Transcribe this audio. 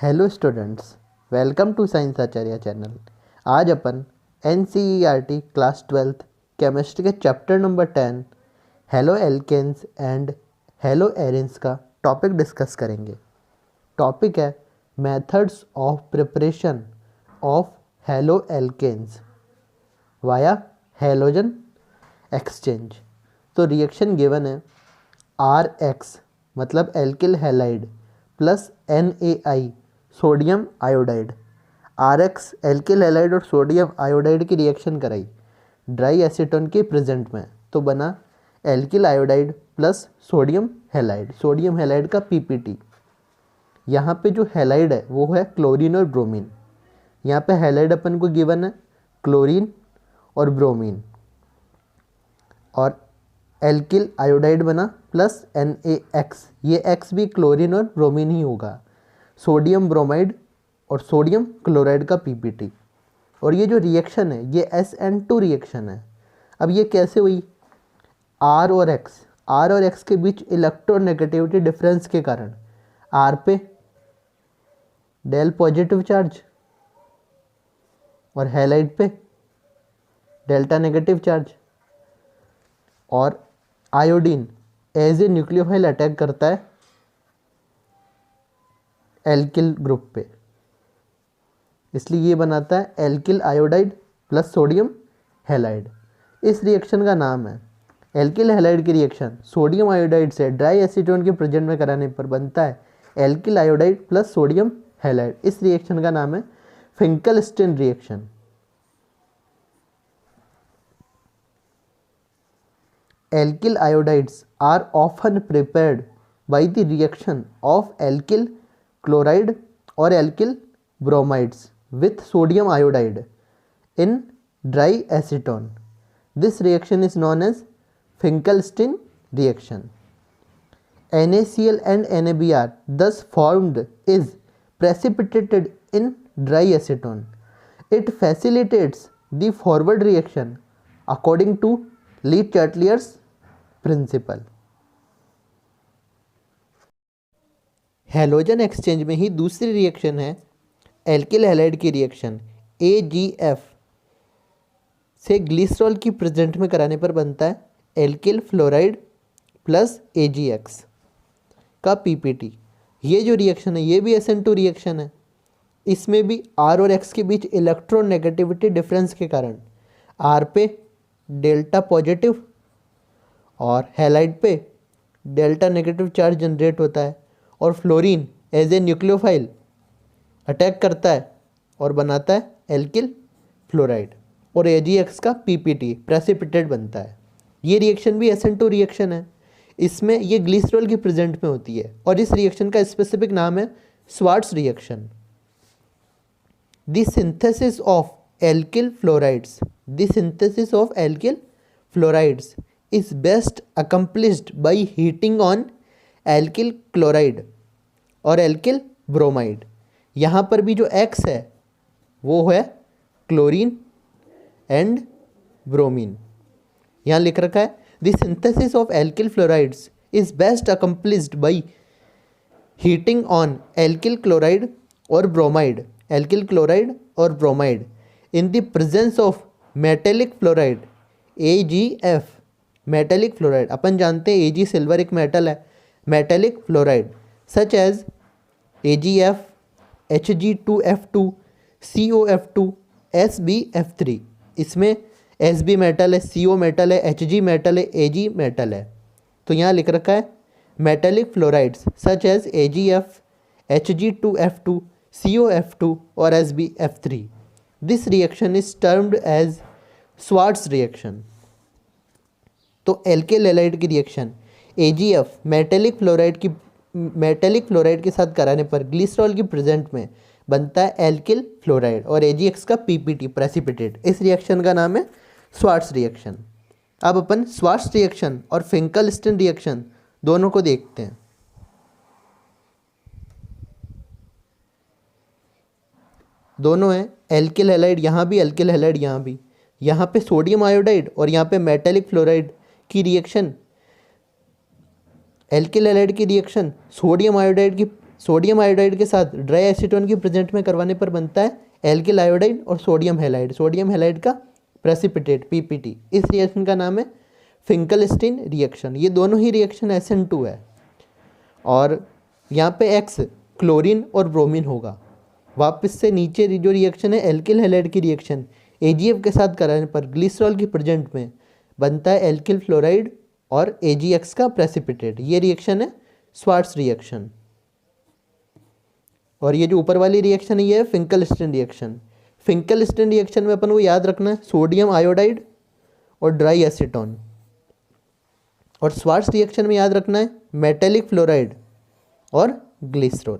Hello students, welcome to science Acharya channel. आज अपन NCERT class 12th chemistry के chapter number 10 haloalkanes and haloarenes का topic discuss करेंगे। Topic है methods of preparation of haloalkanes via halogen exchange. तो reaction given है RX मतलब alkyl halide plus NaI sodium iodide. RX alkyl halide और sodium iodide की reaction कराई dry acetone के प्रेजेंट में, तो बना alkyl iodide plus sodium halide का PPT। यहाँ पे जो हैलाइड है वो है क्लोरीन और ब्रोमीन। यहाँ पे हैलाइड अपन को गिवन है क्लोरीन और ब्रोमीन, और एल्किल आयोडाइड बना प्लस NaX, ये X भी क्लोरीन और ब्रोमीन ही होगा। सोडियम ब्रोमाइड और सोडियम क्लोराइड का PPT। और ये जो रिएक्शन है ये SN2 रिएक्शन है। अब ये कैसे हुई? R और X के बीच इलेक्ट्रोनेगेटिविटी डिफरेंस के कारण R पे डेल पॉजिटिव चार्ज और हैलाइड पे डेल्टा नेगेटिव चार्ज, और iodine as a nucleophile attack करता है एल्किल ग्रुप पे, इसलिए ये बनाता है alkyl iodide plus sodium halide. इस रिएक्शन का नाम है एल्किल हैलाइड की रिएक्शन सोडियम आयोडाइड से ड्राई एसीटोन के प्रेजेंट में कराने पर बनता है alkyl iodide plus sodium halide. इस रिएक्शन का नाम है Finkelstein reaction. Alkyl iodides are often prepared by the reaction of alkyl chloride or alkyl bromides with sodium iodide in dry acetone. This reaction is known as Finkelstein reaction. NaCl and NaBr thus formed is precipitated in dry acetone. It facilitates the forward reaction according to Le Chatelier's principle. Halogen exchange में ही दूसरी reaction है alkyl halide की reaction AgF से glycerol की present में कराने पर बनता है एल्किल फ्लोराइड प्लस AgX का PPT। ये जो रिएक्शन है ये भी SN2 रिएक्शन है। इसमें भी R और X के बीच इलेक्ट्रोनेगेटिविटी डिफरेंस के कारण R पे डेल्टा पॉजिटिव और हैलाइड पे डेल्टा नेगेटिव चार्ज जनरेट होता है, और fluorine as a nucleophile attack करता है और बनाता है एल्किल फ्लोराइड, और AgX का PPT प्रेसिपिटेट बनता है। ये रिएक्शन भी SN2 रिएक्शन है। इसमें ये ग्लिसरॉल की प्रेजेंट में होती है, और इस रिएक्शन का स्पेसिफिक नाम है Swarts reaction. The synthesis of alkyl fluorides is best accomplished by heating on alkyl chloride और alkyl bromide। यहाँ पर भी जो X है वो है क्लोरीन एंड ब्रोमीन। यहाँ लिख रखा है the synthesis of alkyl fluorides is best accomplished by heating on alkyl chloride और bromide in the presence of metallic fluoride AgF। Metallic fluoride अपन जानते हैं Ag सिल्वर एक मेटल है, metallic fluoride such as AgF, Hg2F2, COF2, SbF3। इसमें Sb metal है, CO metal है, Hg metal है, Ag मेटल है। तो यहाँ लिख रखा है metallic fluorides such as AgF, Hg2F2, COF2 और SbF3। This reaction is termed as Swarts reaction. तो एल्किल हैलाइड की रिएक्शन AgF मेटेलिक फ्लोराइड के साथ कराने पर ग्लिसरॉल की प्रेजेंट में बनता है एल्किल फ्लोराइड और AgX का PPT प्रेसिपिटेट। इस रिएक्शन का नाम है स्वार्ट्स रिएक्शन। अब अपन स्वार्ट्स रिएक्शन और फिंकलस्टीन रिएक्शन दोनों को देखते हैं। दोनों हैं एल्किल हैलाइड, यहाँ भी एल्किल हैलाइड, यहाँ भी। यहाँ पे सोडियम आयोडाइड और यहाँ पे मेटेलिक फ्लोराइड की रिएक्शन, एल्किल हैलाइड की रिएक्शन सोडियम आयोडाइड के साथ ड्राई एसीटोन की प्रेजेंट में करवाने पर बनता है एल्किल आयोडाइड और सोडियम हैलाइड। सोडियम हैलाइड का प्रेसिपिटेट पीपीटी। इस रिएक्शन का नाम है फिंकलस्टीन रिएक्शन। ये दोनों ही रिएक्शन SN2 है। और यहाँ पे X क्लोरीन और ब्रोमीन होगा। वापस से नीचे जो रिएक्शन है एल्किल हैलाइड की रिएक्शन AgF के साथ कराने पर ग्लिसरॉल की प्रेजेंट में बनता है एल्किल फ्लोराइड और AgX का प्रेसिपिटेट। ये रिएक्शन है स्वार्ट्स रिएक्शन। और ये जो ऊपर वाली रिएक्शन है ये है फिंकलस्टीन रिएक्शन। फिंकलस्टीन रिएक्शन में अपन को याद रखना है सोडियम आयोडाइड और ड्राई एसीटोन। और स्वार्ट्स रिएक्शन में याद रखना है मेटेलिक फ्लोराइड और ग्लिसरॉल।